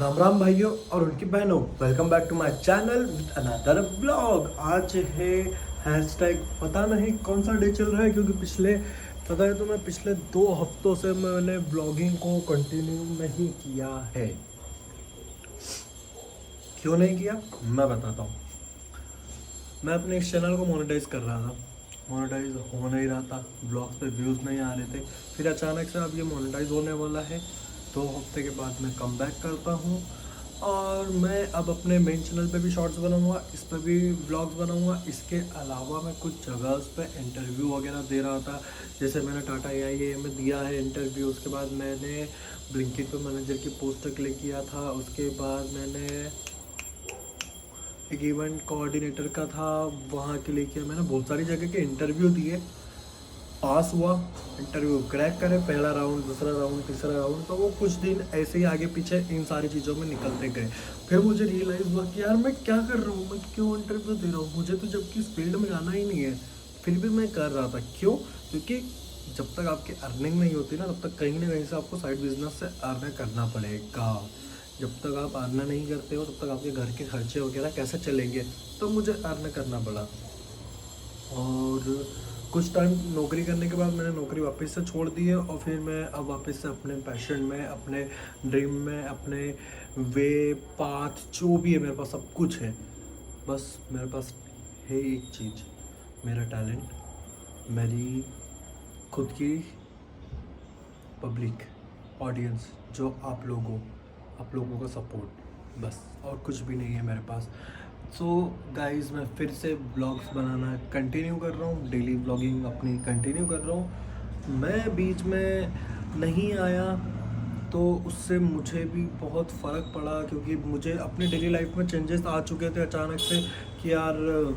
राम राम भाइयों और उनकी बहनों, welcome back to my channel with another blog. आज है हैशटैग पता नहीं कौन सा डे चल रहा है, क्योंकि पता है तो मैं पिछले 2 हफ्तों से मैंने ब्लॉगिंग को कंटिन्यू नहीं किया है। क्यों नहीं किया मैं बताता हूँ। मैं अपने इस चैनल को मोनेटाइज कर रहा था, मोनेटाइज हो नहीं रहा था, ब्लॉग्स पे व्यूज़ नहीं आ रहे थे। फिर अचानक से अब ये मोनेटाइज होने वाला है। 2 हफ्ते के बाद मैं कम बैक करता हूँ और मैं अब अपने मेन चैनल पे भी शॉर्ट्स बनाऊँगा, इस पर भी व्लॉग्स बनाऊँगा। इसके अलावा मैं कुछ जगह पे इंटरव्यू वगैरह दे रहा था, जैसे मैंने टाटा AIA में दिया है इंटरव्यू। उसके बाद मैंने ब्लिंकिट पे मैनेजर की पोस्ट क्लिक किया था। उसके बाद मैंने एक इवेंट कोऑर्डिनेटर का था, वहाँ के लिए किया। मैंने बहुत सारी जगह के इंटरव्यू दिए, पास हुआ, इंटरव्यू क्रैक करे, पहला राउंड, दूसरा राउंड, तीसरा राउंड। तो वो कुछ दिन ऐसे ही आगे पीछे इन सारी चीज़ों में निकलते गए। फिर मुझे रियलाइज़ हुआ कि यार मैं क्या कर रहा हूँ, मैं क्यों इंटरव्यू दे रहा हूँ, मुझे तो जबकि इस फील्ड में जाना ही नहीं है, फिर भी मैं कर रहा था। क्यों? क्योंकि जब तक आपकी अर्निंग नहीं होती ना, तब तक कहीं ना कहीं से आपको साइड बिजनेस से अर्न करना पड़ेगा। जब तक आप अर्न नहीं करते हो, तब तक आपके घर के खर्चे वगैरह कैसे चलेंगे। तो मुझे अर्न करना पड़ा। और कुछ टाइम नौकरी करने के बाद मैंने नौकरी वापस से छोड़ दी है, और फिर मैं अब वापस से अपने पैशन में, अपने ड्रीम में, अपने वे पाथ जो भी है मेरे पास सब कुछ है। बस मेरे पास है एक चीज़, मेरा टैलेंट, मेरी खुद की पब्लिक ऑडियंस, जो आप लोगों का सपोर्ट, बस और कुछ भी नहीं है मेरे पास। सो गाइस, मैं फिर से ब्लॉग्स बनाना कंटिन्यू कर रहा हूँ, डेली ब्लॉगिंग अपनी कंटिन्यू कर रहा हूँ। मैं बीच में नहीं आया तो उससे मुझे भी बहुत फ़र्क पड़ा, क्योंकि मुझे अपनी डेली लाइफ में चेंजेस आ चुके थे अचानक से कि यार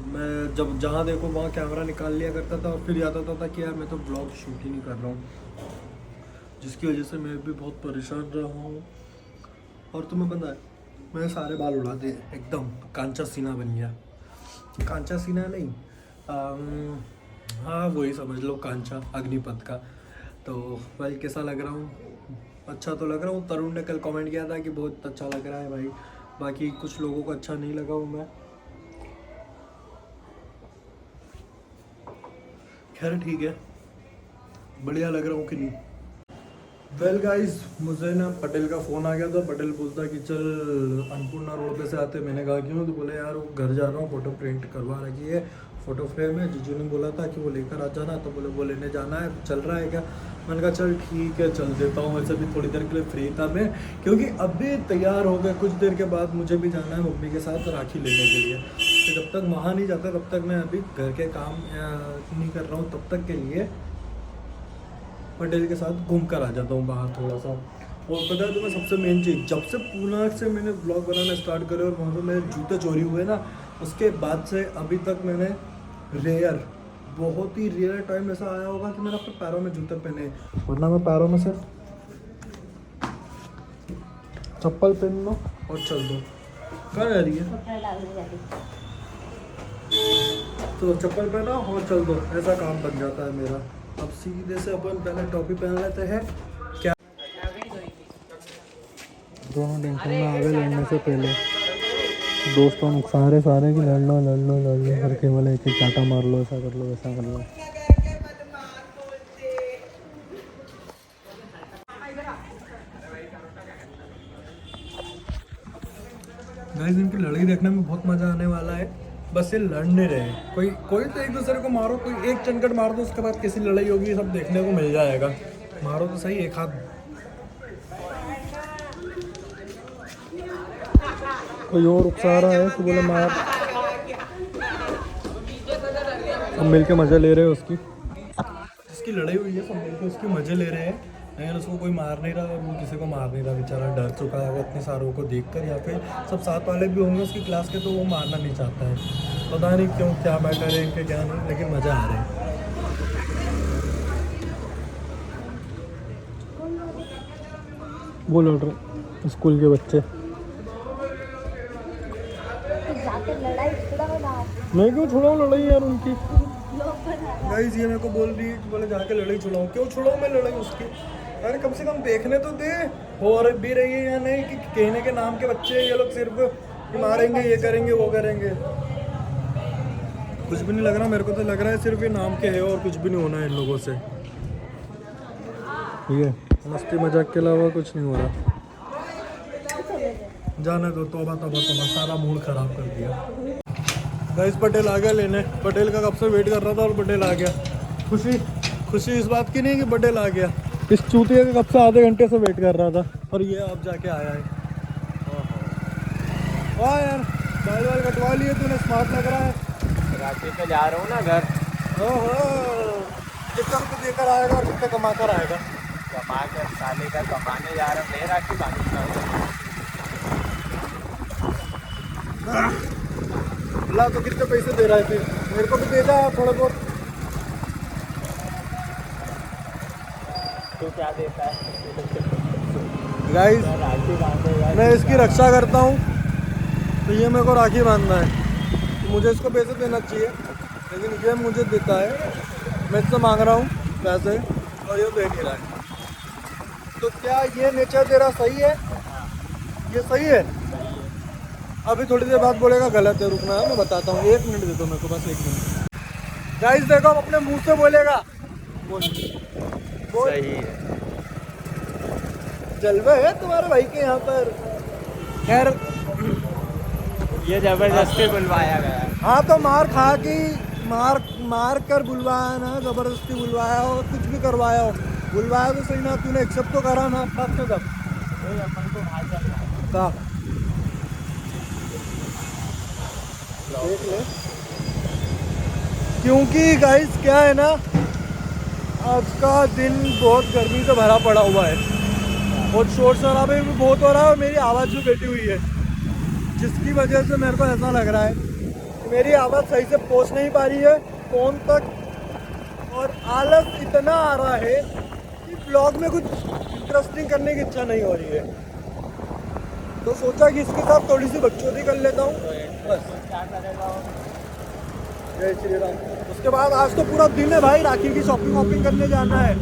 मैं जब जहाँ देखो वहाँ कैमरा निकाल लिया करता था, और फिर याद आता था कि यार मैं तो ब्लॉग शूट ही नहीं कर रहा हूँ, जिसकी वजह से मैं भी बहुत परेशान रहा हूँ। और तुम्हें पता है, मैंने सारे बाल उड़ा दिए, एकदम कांचा सीना बन गया। कांचा सीना नहीं, हाँ वही समझ लो, कांचा अग्निपथ का। तो भाई कैसा लग रहा हूँ? अच्छा तो लग रहा हूँ। तरुण ने कल कमेंट किया था कि बहुत अच्छा लग रहा है भाई, बाकी कुछ लोगों को अच्छा नहीं लगा हूँ मैं। खैर ठीक है, बढ़िया लग रहा हूँ कि नहीं। वेल गाइस, मुझे ना पटेल का फ़ोन आ गया था। पटेल पूछता कि चल अन्नपूर्णा रोड पे से आते। मैंने कहा क्यों? तो बोले यार वो घर जा रहा हूँ, फ़ोटो प्रिंट करवा रखी है, फ़ोटो फ्रेम है। जीजू ने बोला था कि वो लेकर आ जाना, तो बोले वो लेने जाना है, चल रहा है क्या? मैंने कहा चल ठीक है, चल देता हूँ। वैसे भी थोड़ी देर के लिए फ्री था मैं, क्योंकि अभी तैयार हो गए। कुछ देर के बाद मुझे भी जाना है मम्मी के साथ राखी लेने के लिए। तो जब तक वहाँ नहीं जाता तब तक मैं अभी घर के काम नहीं कर रहा हूँ, तब तक के लिए पटेल के साथ घूम कर आ जाता हूँ बाहर थोड़ा सा। और पता है तुम्हें, सबसे मेन चीज़, जब से पूना से मैंने ब्लॉग बनाना स्टार्ट करे और वहाँ पे मेरे जूते चोरी हुए ना, उसके बाद से अभी तक मैंने बहुत ही रेयर टाइम ऐसा आया होगा कि मैंने अपने पैरों में जूते पहने, वरना मैं पैरों में से चप्पल पहन लो और चल दो। कहाँ जा रही है? तो चप्पल पहना और चल दो, ऐसा काम बन जाता है मेरा। अब सीधे से अपन पहले टोपी पहन लेते हैं। क्या दोनों टेंशन में आ गए लड़ने से पहले। दोस्तों सारे कि लड़ लो करके बोले कि चाटा मार लो, ऐसा कर लो, वैसा कर लो। गाइस, इनकी लड़ाई देखने में बहुत मज़ा आने वाला है। बस ये लड़ नहीं रहे, कोई तो एक दूसरे को मारो, कोई एक चनकट मार दो, उसके बाद कैसी लड़ाई होगी सब देखने को मिल जाएगा। मारो तो सही एक हाथ। कोई और उकसा रहा है तो बोले मार। सब मिलके मज़े ले रहे हैं उसकी, जिसकी लड़ाई हुई है, सब मिलके उसके मज़े ले रहे हैं। लेकिन उसको कोई मार नहीं रहा, और वो किसी को मार नहीं रहा, बेचारा डर चुका है इतने सारों को देखकर। या फिर सब साथ वाले भी होंगे उसकी क्लास के, तो वो मारना नहीं चाहता है। पता नहीं क्यों, क्या मैटर है इनके, क्या नहीं, लेकिन मज़ा आ रहा है। वो लड़ रहे स्कूल के बच्चे। मैं क्यों छुड़ाऊँ लड़ाई यार उनकी? गाइस ये मेरे को बोल रही है कि बोले जाके लड़ाई छुड़ाऊँ। क्यों छुड़ाऊँ मैं लड़ाई उसकी? अरे कम से कम देखने तो दे, हो भी रही है या नहीं, कि कहने के नाम के बच्चे ये लोग सिर्फ मारेंगे, ये करेंगे, वो करेंगे। कुछ भी नहीं लग रहा मेरे को, तो लग रहा है सिर्फ ये नाम के है और कुछ भी नहीं होना है इन लोगों से। ठीक है, मस्ती मजाक के अलावा कुछ नहीं हो रहा। जाने दो, तौबा तौबा तौबा, सारा मूड खराब कर दिया। गाइस पटेल आ गया लेने, पटेल का कब से वेट कर रहा था और पटेल आ गया। खुशी इस बात की नहीं कि पटेल आ गया, इस चूतिया का कब से आधे घंटे से वेट कर रहा था और ये अब जाके आया है। वाह यार, बाल वाल कटवा लिए तूने, स्मार्ट लग रहा है। राखी पे जा रहा हूँ ना घर। ओहो, कितना रुपये देकर आएगा और कितना कमा कर आएगा? कमा कर साले का कमाने जा रहा हूँ, मैं राखी बांधूंगा। ला तो कितने पैसे दे रहे थे, मेरे को भी दे जा थोड़ा बहुत। तो क्या देता है? गाइस राखी बांधेगा, मैं इसकी रक्षा करता हूँ, तो ये मेरे को राखी बांधना है, तो मुझे इसको पैसे देना चाहिए, लेकिन ये मुझे देता है। मैं इससे मांग रहा हूँ पैसे और ये दे नहीं रहा है। तो क्या ये नेचर तेरा सही है? ये सही है? अभी थोड़ी देर बाद बोलेगा गलत है, रुकना है, मैं बताता हूँ। 1 मिनट दे दो मेरे को, बस 1 मिनट। गाइस देखो, हम अपने मुंह से बोलेगा। बोल सही है। जलवा है तुम्हारे भाई के यहाँ पर। खैर, ये जबरदस्ती बुलवाया गया। हाँ तो मार खा के मार कर बुलवाया ना, जबरदस्ती बुलवाया हो, कुछ भी करवाया हो, बुलवाया तो सही ना, तूने एक्सेप्ट तो करा ना। बात से तब देख ले, क्योंकि गाइस क्या है ना, आज का दिन बहुत गर्मी से भरा पड़ा हुआ है, बहुत शोर शराबे भी बहुत हो रहा है और मेरी आवाज़ भी बैठी हुई है, जिसकी वजह से मेरे को ऐसा लग रहा है कि मेरी आवाज़ सही से पहुंच नहीं पा रही है फोन तक, और आलस इतना आ रहा है कि ब्लॉग में कुछ इंटरेस्टिंग करने की इच्छा नहीं हो रही है। तो सोचा कि इसके साथ थोड़ी सी बकचोदी कर लेता हूँ बस। क्या करेगा? जय श्री राम। उसके बाद आज तो पूरा दिन है भाई, राखी की शॉपिंग वॉपिंग करने जाना है।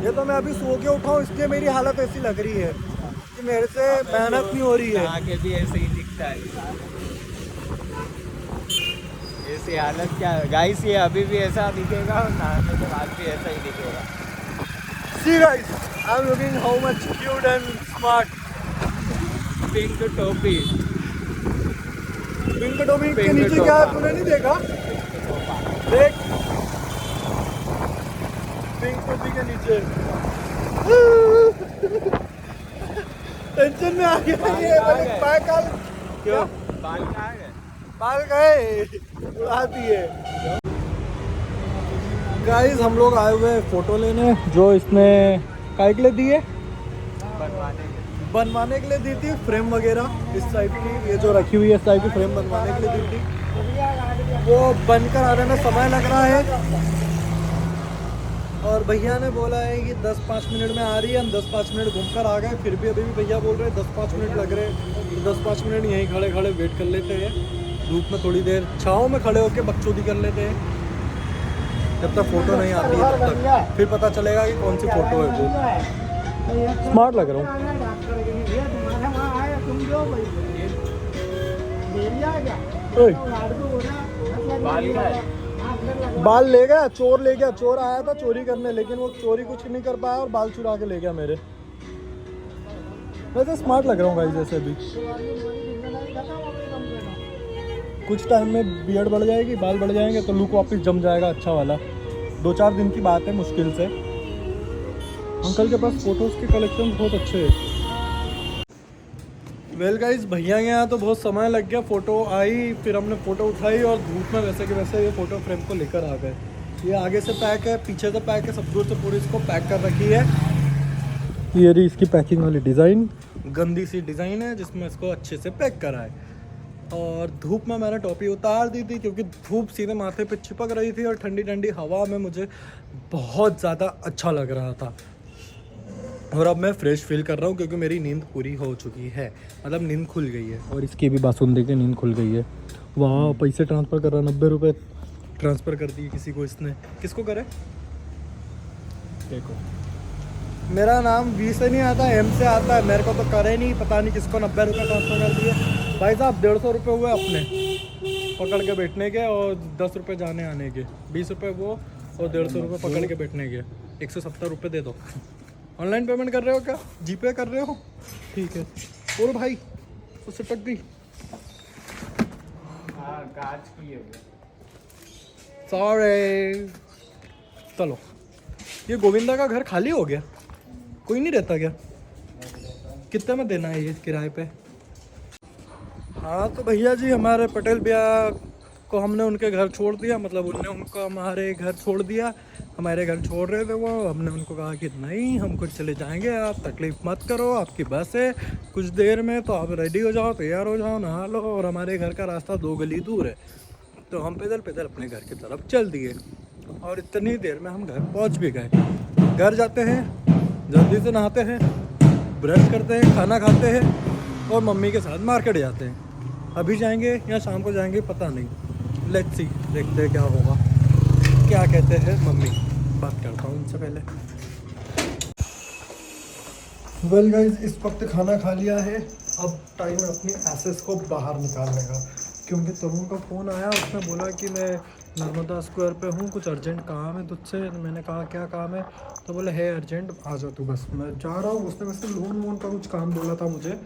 ये तो मैं अभी सो के उठा हूँ, इसलिए मेरी हालत ऐसी लग रही है कि मेरे से मेहनत नहीं हो रही है। आगे भी ऐसे ही दिखता है, ऐसी हालत क्या है गाइस? ये अभी भी ऐसा दिखेगा और नहाने के बाद भी ऐसा ही दिखेगा। See guys, I'm looking how much cute and smart. Pink टोपी। पिंक टोपी के पिंक नीचे टोपा। क्या है, तूने नहीं देखा? देख, पिंक टोपी के नीचे टेंशन में आ गया ये, मैंने बाल क्यों? बाल कहाँ गए? बाल गए, उड़ा दिए। गाइस हम लोग आए हुए फोटो लेने, जो इसने काय के लिए दी है, बनवाने के लिए दी थी, फ्रेम वगैरह इस टाइप की, ये जो रखी हुई है इस टाइप की फ्रेम बनवाने के लिए दी थी। वो बनकर आने में समय लग रहा है और भैया ने बोला है कि 10-5 मिनट में आ रही है। हम 10-5 मिनट घूम कर आ गए, फिर भी अभी भी भैया बोल रहे हैं 10-5 मिनट लग रहे हैं, तो 10-5 मिनट यहीं खड़े खड़े वेट कर लेते हैं, धूप में थोड़ी देर छाँव में खड़े होकर बकचोदी कर लेते हैं, जब तक फ़ोटो नहीं आती है तब तक, फिर पता चलेगा कि कौन सी फ़ोटो है वो। स्मार्ट लग रहा हूँ। बाल ले गया, चोर ले गया, चोर आया था चोरी करने, लेकिन वो चोरी कुछ नहीं कर पाया और बाल चुरा के ले गया मेरे। वैसे स्मार्ट लग रहा हूँ भाई, जैसे भी कुछ टाइम में बियर्ड बढ़ जाएगी, बाल बढ़ जाएंगे तो लुक वापस जम जाएगा अच्छा वाला। 2-4 दिन की बात है मुश्किल से। अंकल के पास फोटोज़ के कलेक्शन बहुत अच्छे हैं। वेल गाइस, भैया के यहाँ तो बहुत समय लग गया, फ़ोटो आई, फिर हमने फ़ोटो उठाई और धूप में वैसे के वैसे ये फ़ोटो फ्रेम को लेकर आ गए। ये आगे से पैक है, पीछे से पैक है, सब दूर से पूरी इसको पैक कर रखी है। ये रही इसकी पैकिंग वाली डिज़ाइन, गंदी सी डिज़ाइन है जिसमें इसको अच्छे से पैक करा है। और धूप में मैंने टोपी उतार दी थी क्योंकि धूप सीधे माथे पे चिपक रही थी और ठंडी ठंडी हवा में मुझे बहुत ज़्यादा अच्छा लग रहा था। और अब मैं फ्रेश फील कर रहा हूँ क्योंकि मेरी नींद पूरी हो चुकी है, मतलब नींद खुल गई है। और इसकी भी बासुंदी की नींद खुल गई है। वहाँ पैसे ट्रांसफ़र कर रहा, 90 रुपये ट्रांसफ़र कर दिए किसी को इसने। किसको करे? देखो मेरा नाम वी से नहीं आता, एम से आता है। मेरे को तो करे नहीं, पता नहीं किसको 90 रुपये ट्रांसफर कर दिए। भाई साहब 150 रुपये हुए अपने पकड़ के बैठने के, और 10 रुपये जाने आने के, 20 रुपये वो और 150 रुपये पकड़ के बैठने के। 170 रुपये दे दो। ऑनलाइन पेमेंट कर रहे हो क्या? जीपे कर रहे हो? ठीक है। और भाई उससे टक गई। हाँ कांच की है सॉरी। चलो, ये गोविंदा का घर खाली हो गया, कोई नहीं रहता क्या? कितने में देना है ये किराए पे? हाँ तो भैया जी, हमारे पटेल भैया को हमने उनके घर छोड़ दिया, मतलब उनने उनको हमारे घर छोड़ दिया। हमारे घर छोड़ रहे थे वो, हमने उनको कहा कि नहीं हम खुद चले जाएंगे, आप तकलीफ़ मत करो, आपकी बस है कुछ देर में, तो आप रेडी हो जाओ, तैयार हो जाओ, नहा लो। और हमारे घर का रास्ता 2 गली दूर है, तो हम पैदल पैदल अपने घर की तरफ चल दिए। और इतनी देर में हम घर पहुंच भी गए। घर जाते हैं, जल्दी से नहाते हैं, ब्रश करते हैं, खाना खाते हैं और मम्मी के साथ मार्केट जाते हैं। अभी जाएंगे या शाम को जाएंगे पता नहीं, लेट्स सी, देखते हैं क्या होगा। क्या कहते हैं मम्मी, बात करता हूँ उनसे पहले। वेल गाइस, इस वक्त खाना खा लिया है, अब टाइम है अपनी एसेस को बाहर निकालने का, क्योंकि तरुण का फ़ोन आया। उसने बोला कि मैं नर्मदा स्क्वायर पे हूँ, कुछ अर्जेंट काम है तुझसे। मैंने कहा क्या काम है? तो बोले है अर्जेंट, आ जा तू, बस मैं जा रहा हूँ। उसने वैसे लोन वोन का कुछ काम बोला था मुझे,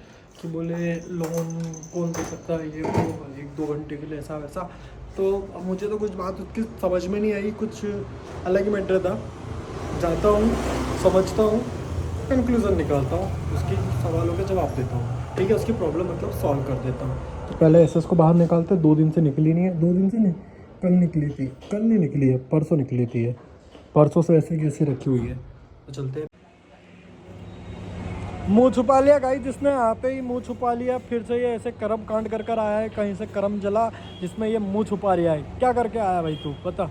कि बोले लोन कौन दे सकता है, ये वो 1-2 घंटे के लिए, ऐसा वैसा। तो अब मुझे तो कुछ बात उसकी समझ में नहीं आई, कुछ अलग ही मैटर था। जाता हूँ, समझता हूँ, कंक्लूज़न निकालता हूँ, उसकी सवालों के जवाब देता हूँ, ठीक है? उसकी प्रॉब्लम मतलब सॉल्व कर देता हूँ। तो पहले एसएस को बाहर निकालते। 2 दिन से निकली नहीं है, 2 दिन से नहीं, कल निकली थी, कल नहीं निकली है, परसों निकली थी। है परसों से ऐसे कैसे रखी हुई है। तो चलते हैं। मुंह छुपा लिया गाइस, जिसने आते ही मुंह छुपा लिया। फिर से ये ऐसे कर्म कांड कर कर आया है, कहीं से कर्म जला जिसमें ये मुंह छुपा लिया है। क्या करके आया भाई तू, बता?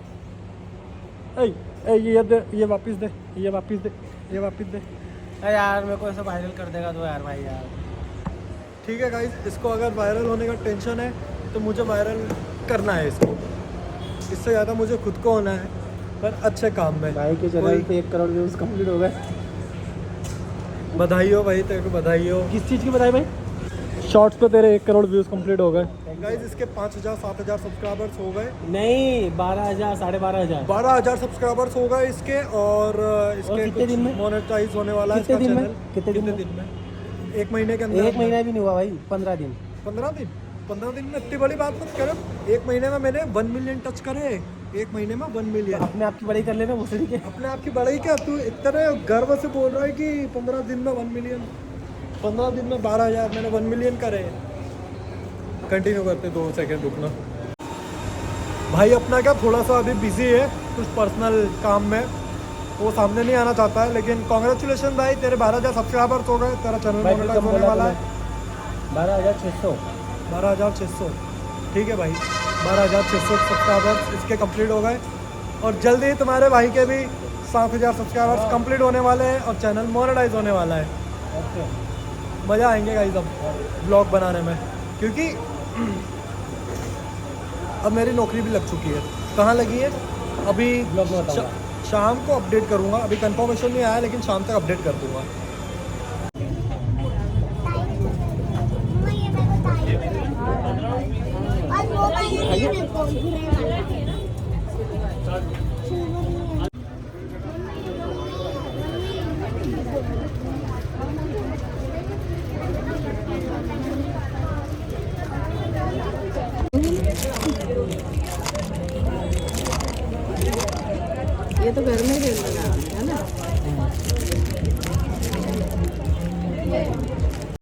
ये दे, ये वापस दे, ये वापस दे, ये वापस दे। यार मेरे को ऐसा वायरल कर देगा तो यार भाई यार। ठीक है गाइस, इसको अगर वायरल होने का टेंशन है तो मुझे वायरल करना है इसको, इससे ज़्यादा मुझे खुद को होना है, पर अच्छे काम में। भाई के चैनल पे 1 करोड़ व्यूज़ कंप्लीट हो गए। बधाई हो भाई, तेरे को बधाई हो। किस चीज़ की बधाई भाई? शॉर्ट्स पे तेरे 1 करोड़ व्यूज़ कंप्लीट हो गए गाइस। इसके 5000-7000 सब्सक्राइबर्स हो गए। नहीं 12,000 12,500 12,000 सब्सक्राइबर्स हो गए इसके। और इसके कितने दिन में मोनेटाइज होने वाला है इसका कितने दिन में? चैनल। कितने दिन में? 1 महीने के अंदर। 1 महीना भी नहीं हुआ भाई, 15 दिन। 15 दिन? 15 दिन में इतनी बड़ी बात मत करो। 1 महीने में मैंने 1 मिलियन टच करे। 1 महीने में 1 मिलियन। अपने आप की बड़ाई कर लेना भोसड़ी के। अपने आप की बड़ाई क्या? तू इतने गर्व से बोल रहा है कि 15 दिन में 1 मिलियन, 15 दिन में 12,000, मैंने 1 मिलियन करे। कंटिन्यू करते, 2 सेकंड रुकना भाई। अपना क्या थोड़ा सा अभी बिजी है कुछ पर्सनल काम में, वो सामने नहीं आना चाहता है। लेकिन कॉन्ग्रेचुलेशन भाई, तेरे 12,000 सब्सक्राइबर्स हो गए, तेरा चैनल मोनेटाइज होने वाला है। 12,600। 12,600, ठीक है भाई। 12,600 सब्सक्राइबर्स इसके कंप्लीट हो गए, और जल्दी ही तुम्हारे भाई के भी 7,000 सब्सक्राइबर्स कंप्लीट होने वाले हैं और चैनल मोनेटाइज होने वाला है। मज़ा आएंगे गाइस अब ब्लॉग बनाने में, क्योंकि अब मेरी नौकरी भी लग चुकी है। कहाँ लगी है? अभी शाम को अपडेट करूँगा, अभी कंफर्मेशन नहीं आया, लेकिन शाम तक अपडेट कर दूँगा। ये तो घर में ही रहना है ना।